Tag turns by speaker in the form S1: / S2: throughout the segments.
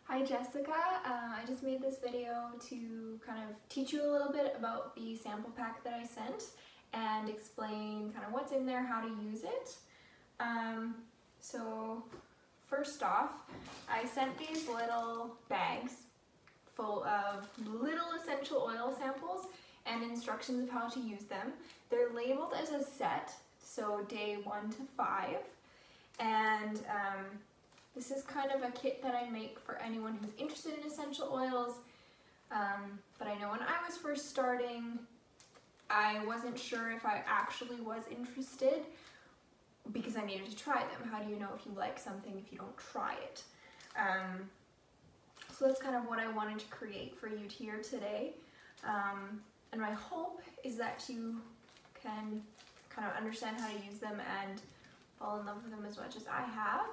S1: Hi Jessica, I just made this video to kind of teach you a little bit about the sample pack that I sent and explain kind of what's in there, how to use it. So first off, I sent these little bags full of little essential oil samples and instructions of how to use them. They're labeled as a set, so day 1 to 5, and this is kind of a kit that I make for anyone who's interested in essential oils, but I know when I was first starting, I wasn't sure if I actually was interested because I needed to try them. How do you know if you like something if you don't try it? So that's kind of what I wanted to create for you here today. And my hope is that you can kind of understand how to use them and fall in love with them as much as I have.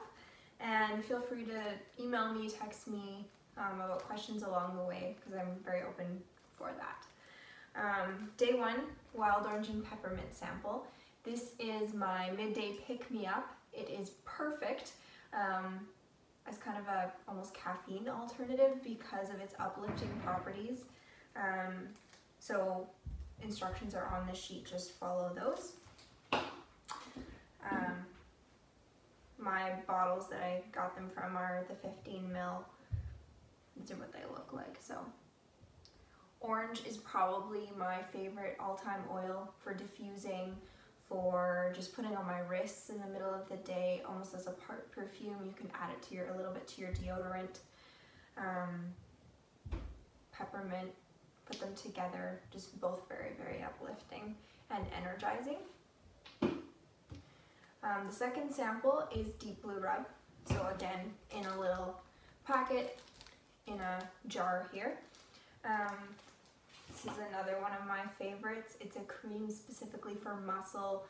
S1: And feel free to email me, text me about questions along the way because I'm very open for that. Day 1, wild orange and peppermint sample. This is my midday pick-me-up. It is perfect as kind of a almost caffeine alternative because of its uplifting properties. So instructions are on the sheet, just follow those. My bottles that I got them from are the 15 ml. These are what they look like. So orange is probably my favorite all-time oil for diffusing, for just putting on my wrists in the middle of the day, almost as a part perfume. You can add it to a little bit to your deodorant. Peppermint, put them together, just both very, very uplifting and energizing. The second sample is Deep Blue Rub. So again, in a little packet, in a jar here. This is another one of my favorites. It's a cream specifically for muscle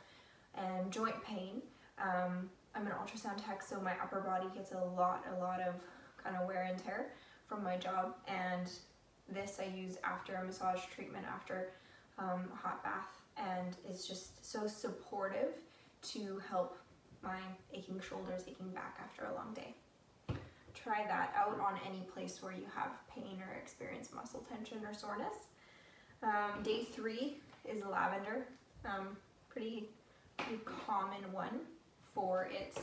S1: and joint pain. I'm an ultrasound tech, so my upper body gets a lot of kind of wear and tear from my job, and this I use after a massage treatment, after a hot bath, and it's just so supportive to help my aching shoulders, aching back after a long day. Try that out on any place where you have pain or experience muscle tension or soreness. Day 3 is lavender. Pretty common one for its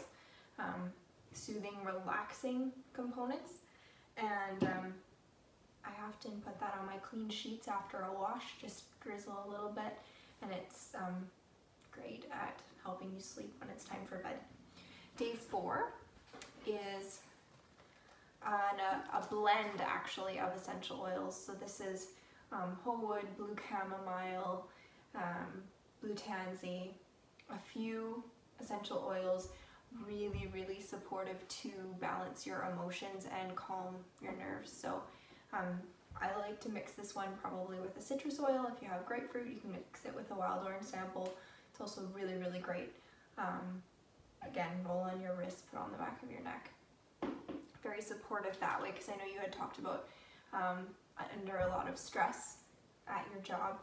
S1: soothing, relaxing components, and I often put that on my clean sheets after a wash, just drizzle a little bit, and it's great at helping you sleep when it's time for bed. Day 4 is a blend actually of essential oils. So this is whole wood, blue chamomile, blue tansy, a few essential oils, really supportive to balance your emotions and calm your nerves. So I like to mix this one probably with a citrus oil. If you have grapefruit, you can mix it with a wild orange sample. It's also really great. Again, roll on your wrist, put on the back of your neck. Very supportive that way, because I know you had talked about under a lot of stress at your job.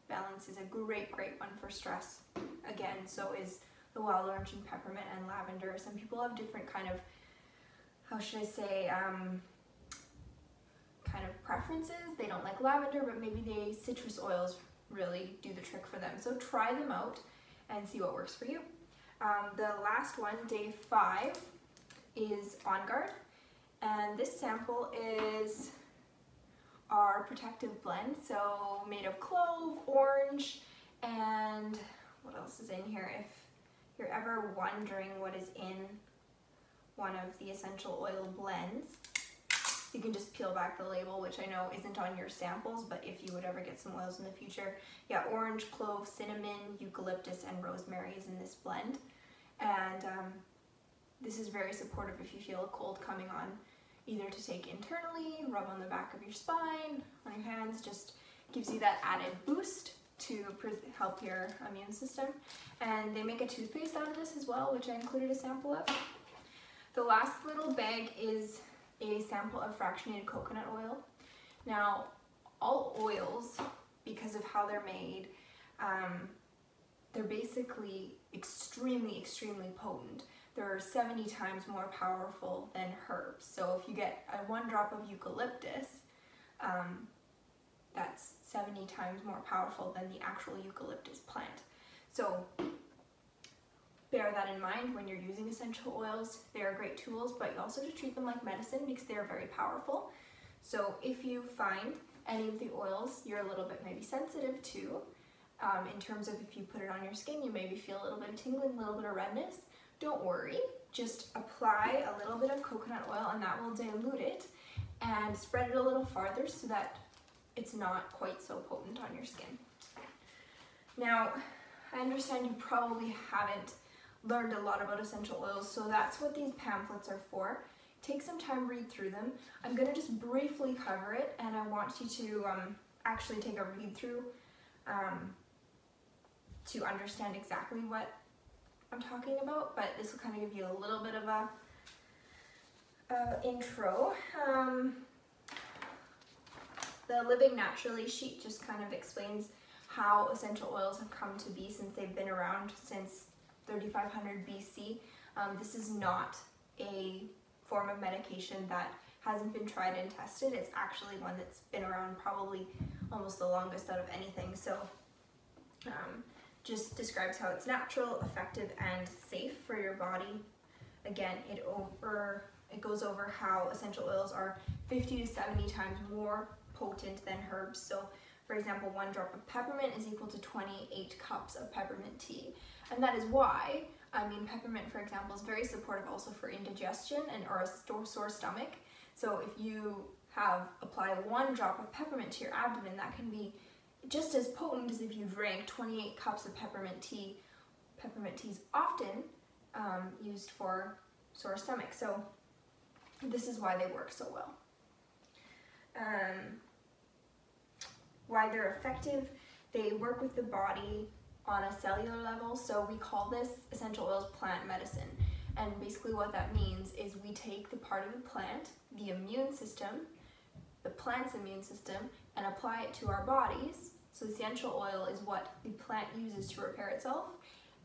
S1: Balance is a great one for stress. Again, so is the wild orange and peppermint and lavender. Some people have different kind of, how should I say, kind of preferences. They don't like lavender, but maybe the citrus oils really do the trick for them. So try them out and see what works for you. The last one, day 5, is On Guard, and this sample is our protective blend, so made of clove, orange, and what else is in here? If you're ever wondering what is in one of the essential oil blends, you can just peel back the label, which I know isn't on your samples, but if you would ever get some oils in the future, yeah, orange, clove, cinnamon, eucalyptus, and rosemary is in this blend. And this is very supportive if you feel a cold coming on, either to take internally, rub on the back of your spine, on your hands, just gives you that added boost to help your immune system. And they make a toothpaste out of this as well, which I included a sample of. The last little bag is a sample of fractionated coconut oil. Now, all oils, because of how they're made, they're basically extremely potent. they're 70 times more powerful than herbs. So if you get 1 drop of eucalyptus, that's 70 times more powerful than the actual eucalyptus plant. So bear that in mind when you're using essential oils. They are great tools, but you also have to treat them like medicine because they are very powerful. So if you find any of the oils you're a little bit maybe sensitive to, in terms of if you put it on your skin, you maybe feel a little bit of tingling, a little bit of redness, don't worry. Just apply a little bit of coconut oil and that will dilute it and spread it a little farther so that it's not quite so potent on your skin. Now, I understand you probably haven't learned a lot about essential oils, so that's what these pamphlets are for. Take some time, read through them. I'm going to just briefly cover it, and I want you to actually take a read through to understand exactly what I'm talking about, but this will kind of give you a little bit of a intro. The Living Naturally sheet just kind of explains how essential oils have come to be since they've been around since 3500 BC. This is not a form of medication that hasn't been tried and tested. It's actually one that's been around probably almost the longest out of anything. So just describes how it's natural, effective, and safe for your body. Again, it goes over how essential oils are 50 to 70 times more potent than herbs. So for example, 1 drop of peppermint is equal to 28 cups of peppermint tea. And that is why, peppermint, for example, is very supportive also for indigestion or a sore stomach. So if you apply 1 drop of peppermint to your abdomen, that can be just as potent as if you drank 28 cups of peppermint tea. Peppermint tea is often used for sore stomach. So this is why they work so well. Why they're effective, they work with the body on a cellular level, so we call this essential oils plant medicine. And basically what that means is we take the part of the plant, the immune system, the plant's immune system, and apply it to our bodies. So essential oil is what the plant uses to repair itself,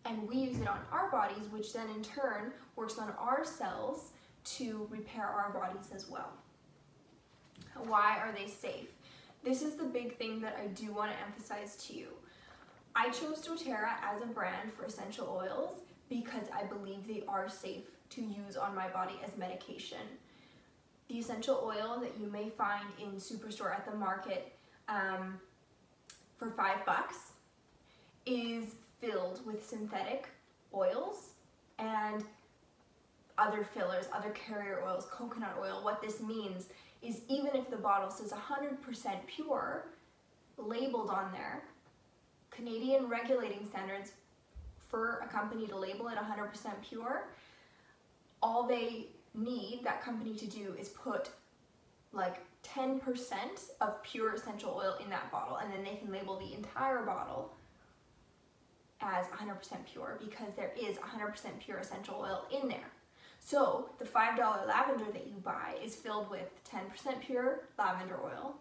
S1: and we use it on our bodies, which then in turn works on our cells to repair our bodies as well. Why are they safe? This is the big thing that I do want to emphasize to you. I chose doTERRA as a brand for essential oils because I believe they are safe to use on my body as medication. The essential oil that you may find in Superstore at the market for $5 is filled with synthetic oils and other fillers, other carrier oils, coconut oil. What this means is even if the bottle says 100% pure labeled on there, Canadian regulating standards for a company to label it 100% pure, all they need that company to do is put like 10% of pure essential oil in that bottle, and then they can label the entire bottle as 100% pure because there is 100% pure essential oil in there. So the $5 lavender that you buy is filled with 10% pure lavender oil.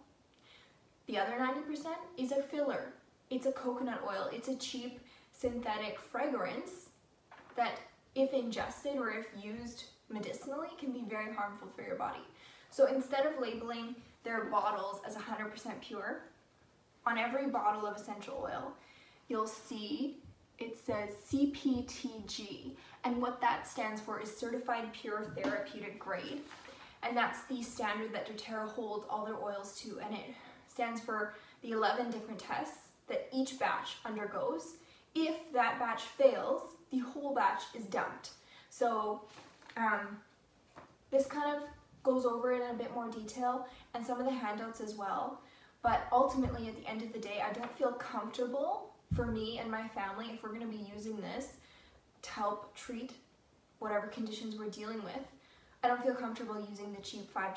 S1: The other 90% is a filler. It's a coconut oil. It's a cheap synthetic fragrance that if ingested or if used medicinally can be very harmful for your body. So instead of labeling their bottles as 100% pure, on every bottle of essential oil, you'll see it says CPTG, and what that stands for is Certified Pure Therapeutic Grade, and that's the standard that doTERRA holds all their oils to, and it stands for the 11 different tests that each batch undergoes. If that batch fails, the whole batch is dumped. So this kind of goes over it in a bit more detail, and some of the handouts as well, but ultimately at the end of the day, I don't feel comfortable for me and my family, if we're going to be using this to help treat whatever conditions we're dealing with, I don't feel comfortable using the cheap $5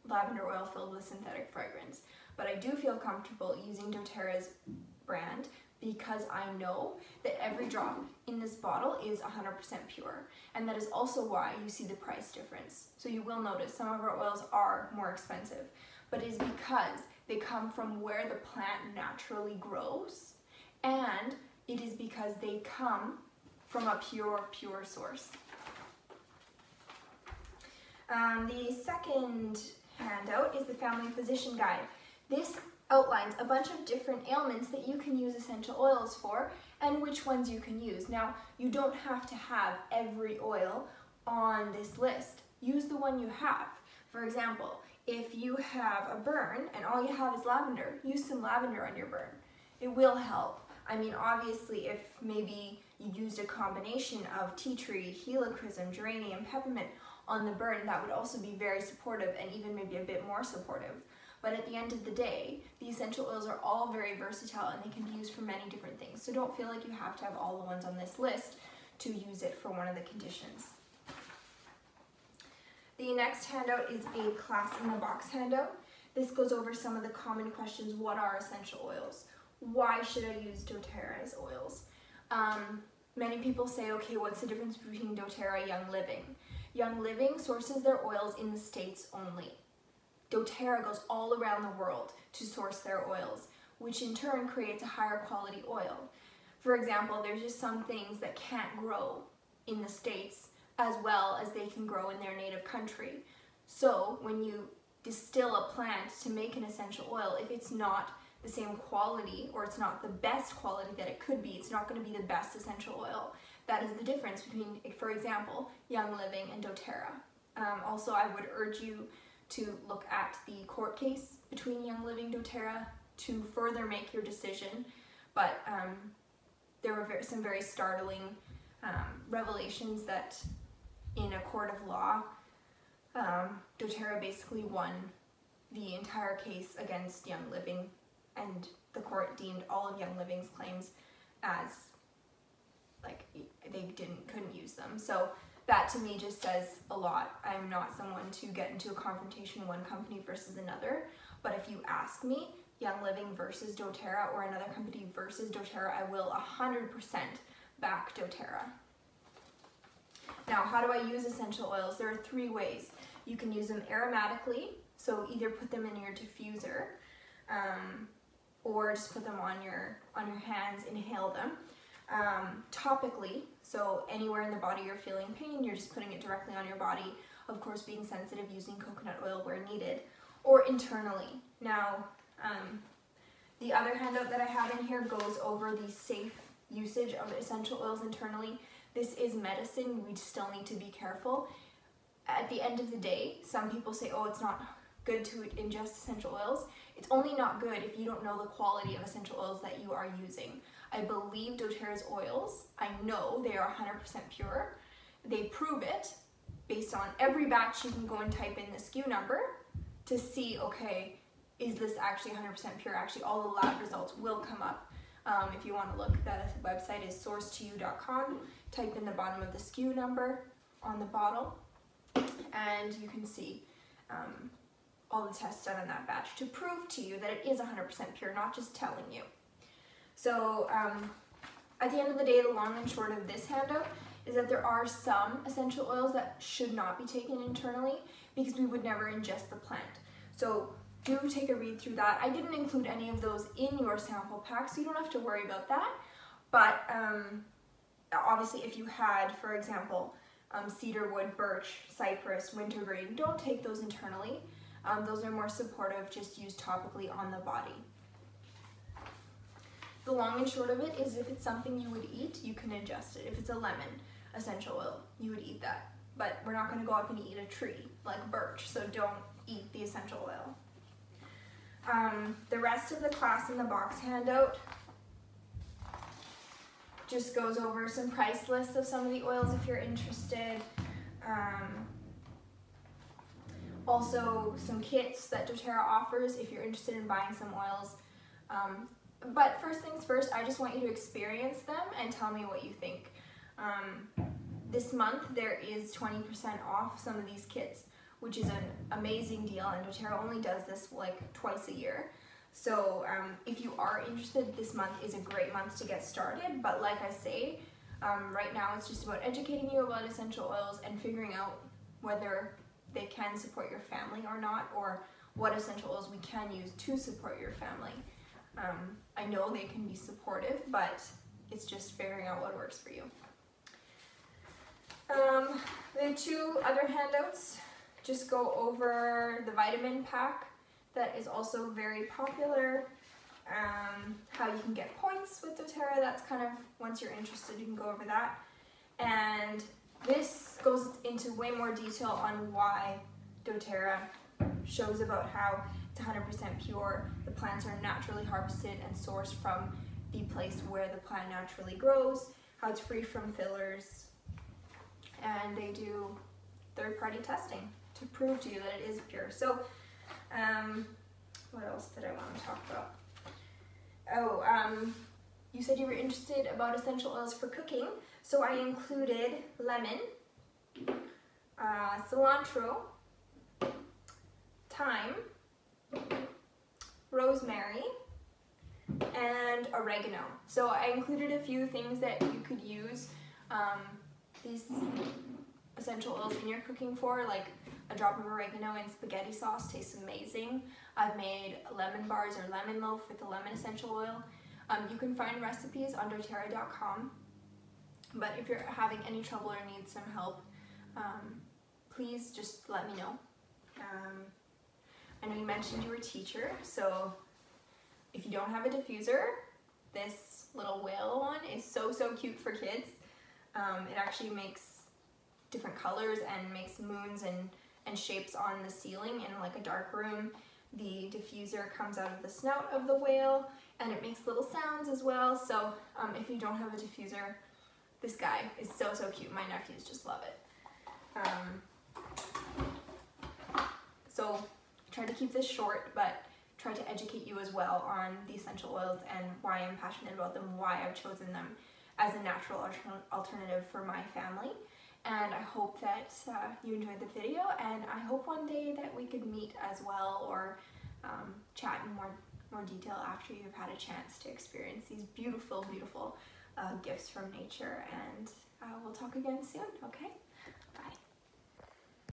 S1: lavender oil filled with synthetic fragrance. But I do feel comfortable using doTERRA's brand because I know that every drop in this bottle is 100% pure. And that is also why you see the price difference. So you will notice some of our oils are more expensive, but it is because they come from where the plant naturally grows, and it is because they come from a pure source. The second handout is the Family Physician Guide. This outlines a bunch of different ailments that you can use essential oils for and which ones you can use. Now, you don't have to have every oil on this list. Use the one you have. For example, if you have a burn and all you have is lavender, use some lavender on your burn. It will help. I mean, obviously, if maybe you used a combination of tea tree, helichrysum, geranium, peppermint on the burn, that would also be very supportive and even maybe a bit more supportive. But at the end of the day, the essential oils are all very versatile and they can be used for many different things. So don't feel like you have to have all the ones on this list to use it for one of the conditions. The next handout is a class in the box handout. This goes over some of the common questions. What are essential oils? Why should I use doTERRA as oils? Many people say, okay, what's the difference between doTERRA, Young Living? Young Living sources their oils in the States only. doTERRA goes all around the world to source their oils, which in turn creates a higher quality oil. For example, there's just some things that can't grow in the States as well as they can grow in their native country. So when you distill a plant to make an essential oil, if it's not the same quality or it's not the best quality that it could be, it's not going to be the best essential oil. That is the difference between, for example, Young Living and doTERRA. Also, I would urge you to look at the court case between Young Living and doTERRA to further make your decision. But there were some very startling revelations that in a court of law, doTERRA basically won the entire case against Young Living, and the court deemed all of Young Living's claims as like they couldn't use them. So that to me just says a lot. I'm not someone to get into a confrontation one company versus another, but if you ask me, Young Living versus doTERRA or another company versus doTERRA, I will 100% back doTERRA. Now, how do I use essential oils? There are 3 ways. You can use them aromatically, so either put them in your diffuser, or just put them on your hands, inhale them. Topically, so anywhere in the body you're feeling pain, you're just putting it directly on your body, of course being sensitive, using coconut oil where needed, or internally. Now, the other handout that I have in here goes over the safe usage of essential oils internally. This is medicine, we still need to be careful. At the end of the day, some people say, oh, it's not good to ingest essential oils. It's only not good if you don't know the quality of essential oils that you are using. I believe doTERRA's oils, I know they are 100% pure. They prove it based on every batch. You can go and type in the SKU number to see, okay, is this actually 100% pure? Actually, all the lab results will come up. If you want to look, that website is source2u.com. Type in the bottom of the SKU number on the bottle, and you can see all the tests done on that batch to prove to you that it is 100% pure, not just telling you. So at the end of the day, the long and short of this handout is that there are some essential oils that should not be taken internally because we would never ingest the plant. So do take a read through that. I didn't include any of those in your sample pack, so you don't have to worry about that. But obviously if you had, for example, cedarwood, birch, cypress, wintergreen, don't take those internally. Those are more supportive, just used topically on the body. The long and short of it is if it's something you would eat, you can ingest it. If it's a lemon essential oil, you would eat that. But we're not going to go up and eat a tree like birch, so don't eat the essential oil. The rest of the class in the box handout just goes over some price lists of some of the oils if you're interested. Also some kits that doTERRA offers if you're interested in buying some oils. But first things first, I just want you to experience them and tell me what you think. This month there is 20% off some of these kits, which is an amazing deal, and doTERRA only does this like twice a year. So if you are interested, this month is a great month to get started. But like I say, right now it's just about educating you about essential oils and figuring out whether they can support your family or not, or what essential oils we can use to support your family. I know they can be supportive, but it's just figuring out what works for you. The two other handouts just go over the vitamin pack that is also very popular, how you can get points with doTERRA. That's kind of, once you're interested, you can go over that. And this goes into way more detail on why doTERRA shows about how it's 100% pure. The plants are naturally harvested and sourced from the place where the plant naturally grows, how it's free from fillers, and they do third-party testing to prove to you that it is pure. So, what else did I want to talk about? Oh, you said you were interested about essential oils for cooking, so I included lemon, cilantro, thyme, rosemary, and oregano. So I included a few things that you could use these essential oils in your cooking for, like a drop of oregano in spaghetti sauce tastes amazing. I've made lemon bars or lemon loaf with the lemon essential oil. You can find recipes on doTERRA.com, but if you're having any trouble or need some help, please just let me know. I know you mentioned you were a teacher, so if you don't have a diffuser, this little whale one is so cute for kids. It actually makes different colors and makes moons and shapes on the ceiling in like a dark room. The diffuser comes out of the snout of the whale and it makes little sounds as well. So if you don't have a diffuser, this guy is so cute. My nephews just love it. So try to keep this short, but try to educate you as well on the essential oils and why I'm passionate about them, why I've chosen them as a natural alternative for my family. And I hope that you enjoyed the video, and I hope one day that we could meet as well, or chat in more detail after you've had a chance to experience these beautiful gifts from nature. And we'll talk again soon, okay? Bye.